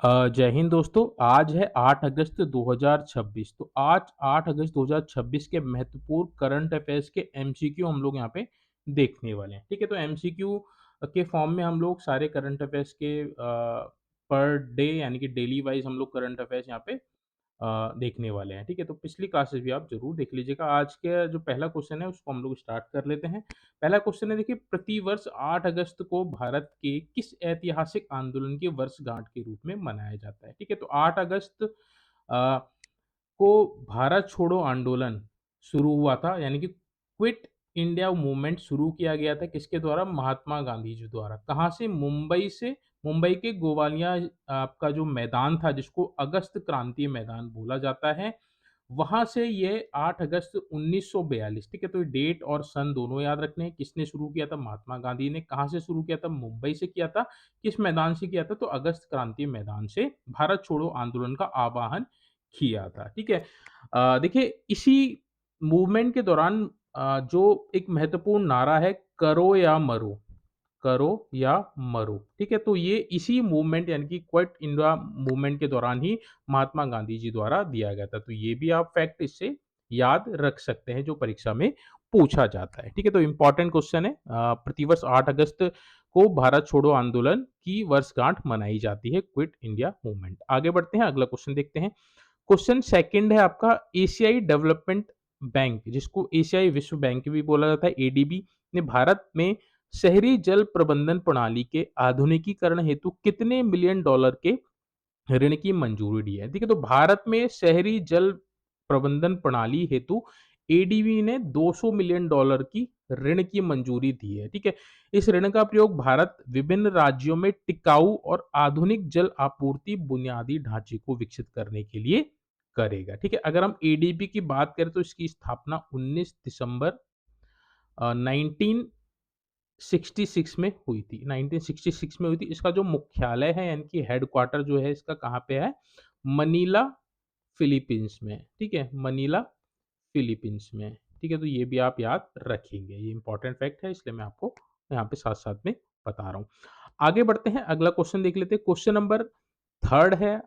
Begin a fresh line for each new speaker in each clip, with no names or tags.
जय हिंद दोस्तों। आज है 8 अगस्त 2026। तो आज 8 अगस्त 2026 के महत्वपूर्ण करंट अफेयर्स के एमसीक्यू हम लोग यहाँ पे देखने वाले हैं। ठीक है, तो एमसीक्यू के फॉर्म में हम लोग सारे करंट अफेयर्स के पर डे यानी कि डेली वाइज हम लोग करंट अफेयर्स यहाँ पे देखने वाले हैं। ठीक है, तो पिछली क्लासेस भी आप जरूर देख लीजिएगा। आज के जो पहला क्वेश्चन है उसको हम लोग स्टार्ट कर लेते हैं। पहला क्वेश्चन है, देखिए, प्रतिवर्ष 8 अगस्त को भारत के किस ऐतिहासिक आंदोलन की वर्षगांठ के रूप में मनाया जाता है? ठीक है, तो 8 अगस्त अ, को भारत छोड़ो आंदोलन शुरू हुआ था, यानी कि क्विट इंडिया मूवमेंट शुरू किया गया था किसके द्वारा? महात्मा गांधी जी द्वारा। कहाँ से? मुंबई के गोवालिया आपका जो मैदान था जिसको अगस्त क्रांति मैदान बोला जाता है, वहाँ से ये 8 अगस्त 1942। ठीक है, तो ये डेट और सन दोनों याद रखने हैं। किसने शुरू किया था? महात्मा गांधी ने। कहाँ से शुरू किया था? मुंबई से किया था। किस मैदान से किया था? तो अगस्त क्रांति मैदान से भारत छोड़ो आंदोलन का आह्वान किया था। ठीक है, देखिए, इसी मूवमेंट के दौरान जो एक महत्वपूर्ण नारा है, करो या मरो, करो या मरो। ठीक है, तो ये इसी मूवमेंट यानी कि क्विट इंडिया मूवमेंट के दौरान ही महात्मा गांधी जी द्वारा दिया गया था। तो ये भी आप फैक्ट इससे याद रख सकते हैं जो परीक्षा में पूछा जाता है। ठीक है, तो इंपॉर्टेंट क्वेश्चन है। प्रतिवर्ष 8 अगस्त को भारत छोड़ो आंदोलन की वर्षगांठ मनाई जाती है, क्विट इंडिया मूवमेंट। आगे बढ़ते हैं, अगला क्वेश्चन देखते हैं। क्वेश्चन सेकंड है आपका, एशियाई डेवलपमेंट बैंक, जिसको एशियाई विश्व बैंक भी बोला जाता है, एडीबी, ने भारत में शहरी जल प्रबंधन प्रणाली के आधुनिकीकरण हेतु कितने मिलियन डॉलर के ऋण की मंजूरी दी है? ठीक है, तो भारत में शहरी जल प्रबंधन प्रणाली हेतु एडीबी ने 200 मिलियन डॉलर की ऋण की मंजूरी दी है। ठीक है, इस ऋण का प्रयोग भारत विभिन्न राज्यों में टिकाऊ और आधुनिक जल आपूर्ति बुनियादी ढांचे को विकसित करने के लिए करेगा। ठीक है, अगर हम एडीबी की बात करें तो इसकी स्थापना 19 दिसंबर 1966 में हुई थी। 1966 में हुई थी। इसका जो मुख्यालय है यानी कि हेडक्वार्टर जो है इसका कहाँ पे है? मनीला, फिलीपींस में। ठीक है, मनीला, फिलीपींस में। ठीक है, तो ये भी आप याद रखेंगे। ये इंपॉर्टेंट फैक्ट है इसलिए मैं आपको यहाँ पे साथ-साथ में बता रहा हूँ। आगे बढ़ते हैं, अगला क्वेश्चन देख लेते हैं। क्वेश्चन नंबर थर्ड है,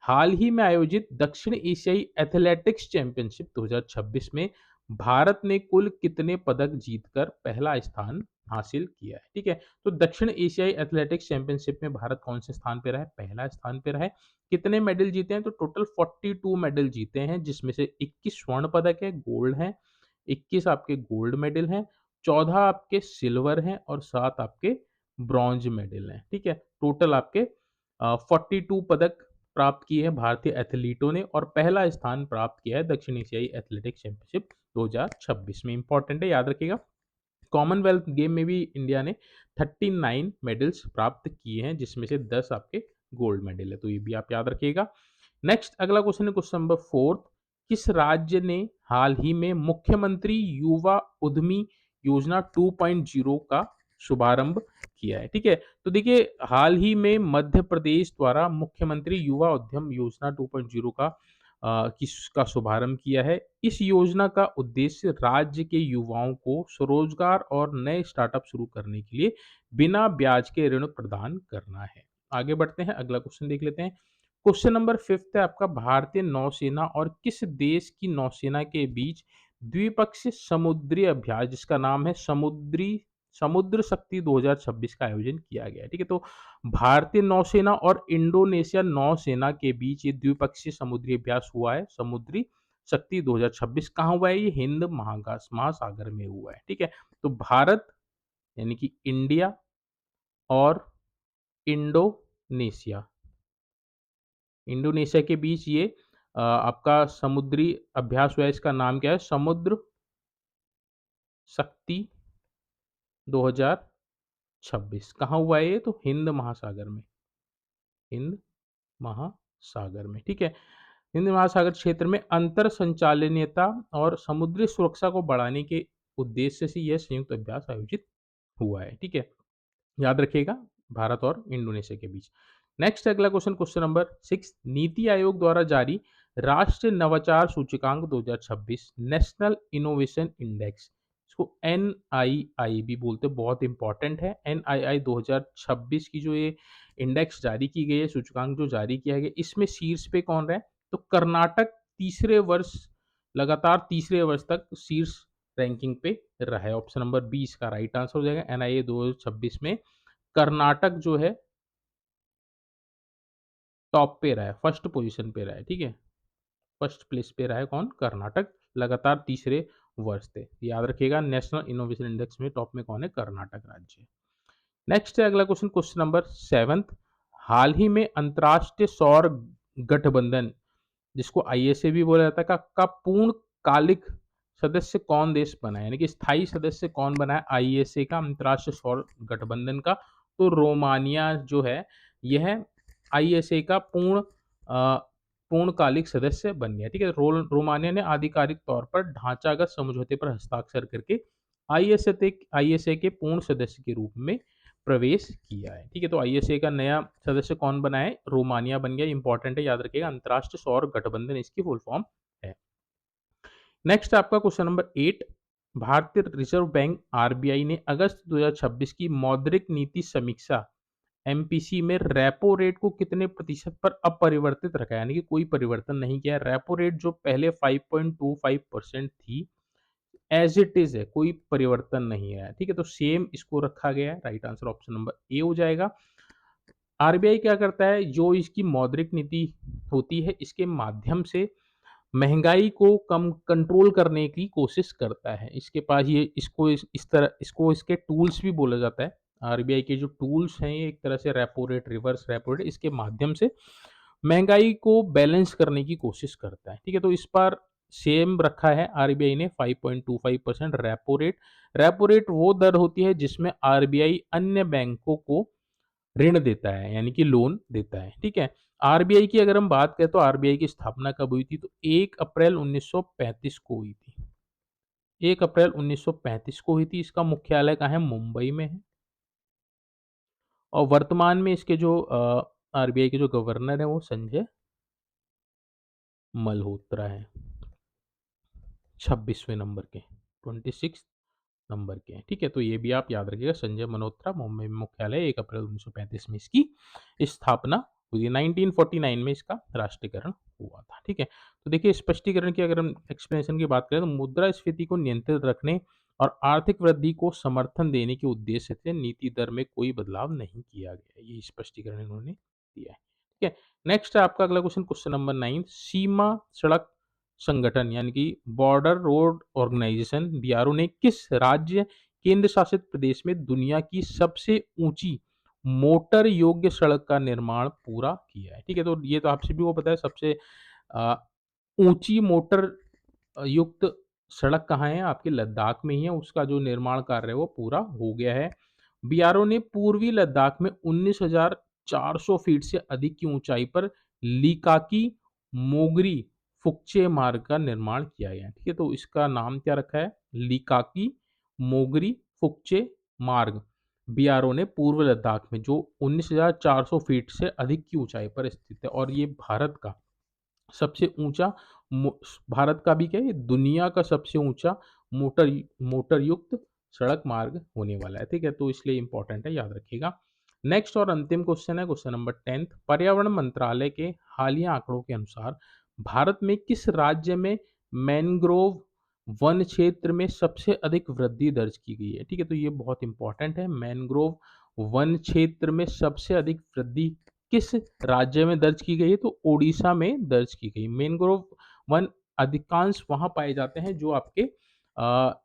हाल ही में आयोजित दक्षिण एशियाई एथलेटिक्स चैंपियनशिप 2026 में भारत ने कुल कितने पदक जीतकर पहला स्थान हासिल किया है? ठीक है, तो दक्षिण एशियाई एथलेटिक्स चैंपियनशिप में भारत कौन से स्थान पे रहा है? पहला स्थान पे रहा है। कितने मेडल जीते हैं? तो टोटल 42 मेडल जीते हैं, जिसमें से 21 स्वर्ण पदक है, गोल्ड है, 21 आपके गोल्ड मेडल हैं, 14 आपके सिल्वर हैं और 7 आपके ब्रॉन्ज मेडल हैं। ठीक है, टोटल आपके 42 पदक प्राप्त किए हैं भारतीय एथलीटों ने और पहला स्थान प्राप्त किया है दक्षिण एशियाई एथलेटिक्स चैंपियनशिप 2026 में। इंपॉर्टेंट है, याद रखिएगा। कॉमनवेल्थ गेम में भी इंडिया ने 39 मेडल्स प्राप्त किए हैं, जिसमें से 10 आपके गोल्ड मेडल है, तो ये भी आप याद रखिएगा। नेक्स्ट अगला क्वेश्चन है, क्वेश्चन नंबर फोर्थ, किस राज्य ने हाल ही में मुख्यमंत्री युवा उद्यमी योजना 2.0 का शुभारंभ किया है? ठीक है, तो देखिए, हाल ही में मध्य प्रदेश द्वारा मुख्यमंत्री युवा उद्यम योजना 2.0 किसका शुभारंभ किया है। इस योजना का उद्देश्य राज्य के युवाओं को स्वरोजगार और नए स्टार्टअप शुरू करने के लिए बिना ब्याज के ऋण प्रदान करना है। आगे बढ़ते हैं, अगला क्वेश्चन देख लेते हैं। क्वेश्चन नंबर फिफ्थ है आपका, भारतीय नौसेना और किस देश की नौसेना के बीच द्विपक्षीय समुद्री अभ्यास जिसका नाम है समुद्र शक्ति 2026 का आयोजन किया गया है? ठीक है, तो भारतीय नौसेना और इंडोनेशिया नौसेना के बीच ये द्विपक्षीय समुद्री अभ्यास हुआ है, समुद्री शक्ति 2026। कहाँ हुआ है? ये हिंद महासागर में हुआ है। ठीक है, तो भारत यानी कि इंडिया और इंडोनेशिया इंडोनेशिया के बीच ये आपका समुद्री अभ्यास हुआ है। इसका नाम क्या है? समुद्र शक्ति 2026। कहाँ हुआ है ये? तो हिंद महासागर में, हिंद महासागर में। ठीक है, हिंद महासागर क्षेत्र में अंतर संचालनीयता और समुद्री सुरक्षा को बढ़ाने के उद्देश्य से यह संयुक्त अभ्यास आयोजित हुआ है। ठीक है, याद रखिएगा, भारत और इंडोनेशिया के बीच। नेक्स्ट अगला question, question number 6, NITI Aayog द्वारा जारी राष्ट्रीय नवाचार सूचकांक 2026, नेशनल इनोवेशन इंडेक्स, इसको एनआईआई भी बोलते हैं, बहुत इंपॉर्टेंट है। एनआईआई 2026 की जो ये इंडेक्स जारी की गई है, सूचकांक जो जारी किया गया, इसमें शीर्ष पे कौन रहा है? तो कर्नाटक तीसरे वर्ष लगातार तीसरे वर्ष तक शीर्ष रैंकिंग पे रहा है। ऑप्शन नंबर बी इसका राइट आंसर हो जाएगा। एनआईए 2026 में कर्नाटक जो है टॉप पे रहा है, फर्स्ट पोजीशन पे रहा है, ठीक है? फर्स्ट प्लेस पे रहा है कौन? कर्नाटक, लगातार तीसरे वर्ष से। याद रखिएगा नेशनल इनोवेशन इंडेक्स में टॉप में कौन है? कर्नाटक राज्य। नेक्स्ट है अगला क्वेश्चन, क्वेश्चन नंबर 7th। हाल ही में अंतर्राष्ट्रीय सौर गठबंधन, जिसको आईएसए भी बोला जाता है, का पूर्णकालिक सदस्य कौन देश बना है? यानी कि स्थायी सदस्य कौन बना है आईएसए का, अंतर्राष्ट्रीय सौर गठबंधन का? तो रोमानिया जो है, यह आईएसए का पूर्णकालिक सदस्य बन गया, ठीक है? रोमानिया ने आधिकारिक तौर पर ढांचागत समझौते पर हस्ताक्षर करके आईएसए के पूर्ण सदस्य के रूप में प्रवेश किया है, ठीक है? तो आईएसए का नया सदस्य कौन बना है? रोमानिया बन गया। इंपॉर्टेंट है, याद रखिएगा, अंतर्राष्ट्रीय सौर गठबंधन इसकी फुल फॉर्म है। नेक्स्ट आपका क्वेश्चन नंबर 8। भारतीय रिजर्व बैंक आरबीआई ने अगस्त 2026 की मौद्रिक नीति समीक्षा एमपीसी में रेपो रेट को कितने प्रतिशत पर अपरिवर्तित रखा है? यानी कि कोई परिवर्तन नहीं किया है। रेपो रेट जो पहले 5.25% थी, एज इट इज है, कोई परिवर्तन नहीं है, ठीक है? तो सेम इसको रखा गया है। Right answer option number A हो जाएगा। आरबीआई क्या करता है? जो इसकी मौद्रिक नीति होती है, इसके माध्यम से महंगाई को कम कंट्रोल करने की कोशिश करता है। इसके पास ये इस तरह इसको इसके टूल्स भी बोला जाता है। आरबीआई के जो टूल्स हैं, ये एक तरह से repo rate, reverse repo rate, इसके माध्यम से महंगाई को बैलेंस करने की कोशिश करता है, ठीक है? तो इस बार सेम रखा है आरबीआई ने 5.25% रेपो रेट। रेपो रेट वो दर होती है जिसमें आरबीआई अन्य बैंकों को ऋण देता है, यानी कि लोन देता है, ठीक है? आरबीआई की अगर हम बात करें तो आरबीआई की स्थापना कब हुई थी? तो 1 अप्रैल 1935 को हुई थी। 1 अप्रैल 1935 को हुई थी। इसका मुख्यालय कहाँ है? मुंबई में है। और वर्तमान में इसके जो आरबीआई के जो गवर्नर हैं वो संजय मल्होत्रा हैं। 26वें नंबर के, 26 नंबर के हैं, ठीक है? तो ये भी आप याद रखिएगा, संजय मल्होत्रा, मुंबई में मुख्यालय, 1 अप्रैल 1935 में इसकी स्थापना हुई है। 1949 में इसका राष्ट्रीयकरण हुआ था, ठीक है? तो देखिए, स्पष्टीकरण की अगर हम एक्सप्लेनेशन की बात करें तो मुद्रास्फीति को नियंत्रित रखने और आर्थिक वृद्धि को समर्थन देने के उद्देश्य से नीति दर में कोई बदलाव नहीं किया गया। ये स्पष्टीकरण इन्होंने दिया है, ठीक है? नेक्स्ट है आपका अगला क्वेश्चन, क्वेश्चन नंबर 9। सीमा सड़क संगठन यानी कि बॉर्डर रोड ऑर्गेनाइजेशन, बीआरओ, ने किस राज्य केंद्र शासित प्रदेश में दुनिया की सबसे ऊंची मोटर योग्य सड़क का निर्माण पूरा किया है? ठीक है? तो ये तो आप सभी को पता है, सबसे अ, ऊंची मोटर युक्त सड़क कहाँ है? आपके लद्दाख में ही है। उसका जो निर्माण कार्य है वो पूरा हो गया है। बीआरओ ने पूर्वी लद्दाख में 19,400 फीट से अधिक की ऊंचाई पर लिकाकी मोगरी फुकचे मार्ग का निर्माण किया गया है, ठीक है? तो इसका नाम क्या रखा है? लिकाकी मोगरी फुकचे मार्ग। बीआरओ ने पूर्व लद्दाख में जो 19,400 फीट से अधिक की ऊंचाई पर स्थित है, और ये भारत का सबसे ऊंचा भारत का भी क्या है, ये दुनिया का सबसे ऊंचा मोटर मोटर युक्त सड़क मार्ग होने वाला है, ठीक है? तो इसलिए इंपॉर्टेंट है, याद रखिएगा। नेक्स्ट और अंतिम क्वेश्चन है क्वेश्चन नंबर 10। पर्यावरण मंत्रालय के हालिया आंकड़ों के अनुसार भारत में किस राज्य में मैंग्रोव वन क्षेत्र में सबसे अधिक वृद्धि दर्ज की गई है? ठीक है? तो ये बहुत इंपॉर्टेंट है। मैंग्रोव वन क्षेत्र में सबसे अधिक वृद्धि किस राज्य में दर्ज की गई है? तो ओडिशा में दर्ज की गई। मैंग्रोव वन अधिकांश वहां पाए जाते हैं जो आपके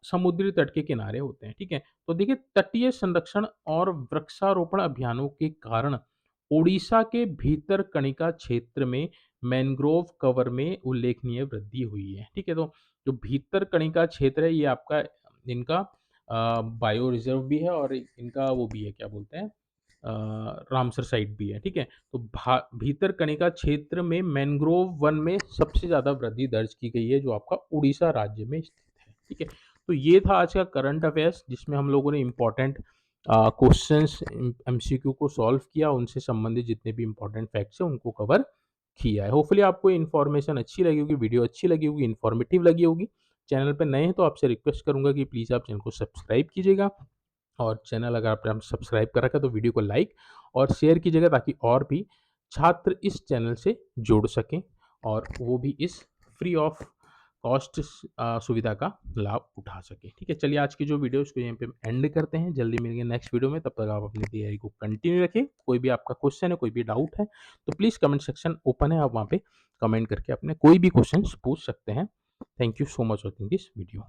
समुद्री तट के किनारे होते हैं, ठीक है? तो देखिए, तटीय संरक्षण और वृक्षारोपण अभियानों के कारण ओडिशा के भीतरकनिका क्षेत्र में मैंग्रोव कवर में उल्लेखनीय वृद्धि हुई है, ठीक है? तो जो भीतरकनिका क्षेत्र है, ये आपका इनका बायो रिजर्व भी है, और इनका वो भी है, क्या बोलते हैं, रामसर साइट भी है, ठीक है? तो भीतरकनिका क्षेत्र में मैंग्रोव वन में सबसे ज़्यादा वृद्धि दर्ज की गई है, जो आपका उड़ीसा राज्य में स्थित है, ठीक है? तो ये था आज का करंट अफेयर्स, जिसमें हम लोगों ने इंपॉर्टेंट क्वेश्चंस एमसीक्यू को सॉल्व किया, उनसे संबंधित जितने भी इंपॉर्टेंट फैक्ट्स हैं उनको कवर किया है। होपफुली आपको इन्फॉर्मेशन अच्छी लगी होगी, वीडियो अच्छी लगी होगी, इन्फॉर्मेटिव लगी होगी। चैनल पे नए हैं तो आपसे रिक्वेस्ट करूंगा कि प्लीज़ आप चैनल को सब्सक्राइब कीजिएगा और चैनल अगर आपने सब्सक्राइब कर रखा है तो वीडियो को लाइक और शेयर कीजिएगा ताकि और भी छात्र इस चैनल से जुड़ सकें और वो भी इस फ्री ऑफ कॉस्ट सुविधा का लाभ उठा सकें। ठीक है, चलिए आज की जो वीडियो है उसको यहीं पे एंड करते हैं। जल्दी मिलेंगे नेक्स्ट वीडियो में, तब तक आप अपनी तैयारी को कंटिन्यू रखें। कोई भी आपका क्वेश्चन है, कोई भी डाउट है तो प्लीज़ कमेंट सेक्शन ओपन है, आप वहाँ पे कमेंट करके अपने कोई भी क्वेश्चंस पूछ सकते हैं। Thank you so much watching this video.